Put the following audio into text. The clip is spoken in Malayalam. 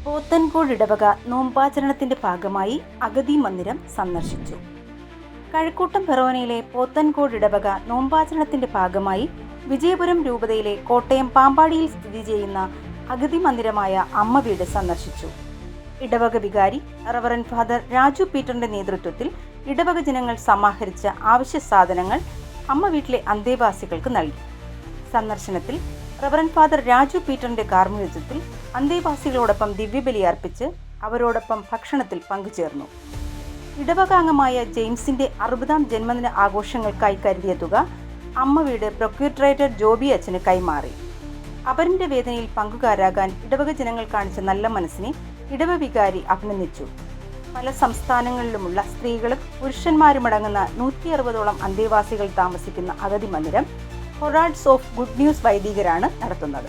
പോത്തൻകോട് ഇടവക നോമ്പാചരണത്തിന്റെ ഭാഗമായി അഗതി മന്ദിരം സന്ദർശിച്ചു. കഴക്കൂട്ടം ഫെറോനയിലെ പോത്തൻകോട് ഇടവക നോമ്പാചരണത്തിന്റെ ഭാഗമായി വിജയപുരം രൂപതയിലെ കോട്ടയം പാമ്പാടിയിൽ സ്ഥിതി ചെയ്യുന്ന അഗതി മന്ദിരമായ അമ്മ വീട് സന്ദർശിച്ചു. ഇടവക വികാരി റവറന്റ് ഫാദർ രാജു പീറ്ററിന്റെ നേതൃത്വത്തിൽ ഇടവക ജനങ്ങൾ സമാഹരിച്ച ആവശ്യ സാധനങ്ങൾ അമ്മ വീട്ടിലെ അന്തേവാസികൾക്ക് നൽകി. സന്ദർശനത്തിൽ റവറന്റ് ഫാദർ രാജു പീറ്ററിന്റെ കാർമ്മികത്വത്തിൽ അന്തേവാസികളോടൊപ്പം ദിവ്യബലി അർപ്പിച്ച് അവരോടൊപ്പം ഭക്ഷണത്തിൽ പങ്കുചേർന്നു. ഇടവകാംഗമായ ജെയിംസിന്റെ 60ാം ജന്മദിന ആഘോഷങ്ങൾക്കായി കരുതിയ തുക അമ്മ വീട് പ്രൊക്യൂട്ടറേറ്റർ ജോബി അച്ഛന് കൈമാറി. അപരന്റെ വേദനയിൽ പങ്കുകാരാകാൻ ഇടവക ജനങ്ങൾ കാണിച്ച നല്ല മനസ്സിനെ ഇടവ വികാരി അഭിനന്ദിച്ചു. പല സംസ്ഥാനങ്ങളിലുമുള്ള സ്ത്രീകളും പുരുഷന്മാരുമടങ്ങുന്ന 160ഓളം അന്തേവാസികൾ താമസിക്കുന്ന അഗതി മന്ദിരം ഹൊറാൾഡ്സ് ഓഫ് ഗുഡ് ന്യൂസ് വൈദികരാണ് നടത്തുന്നത്.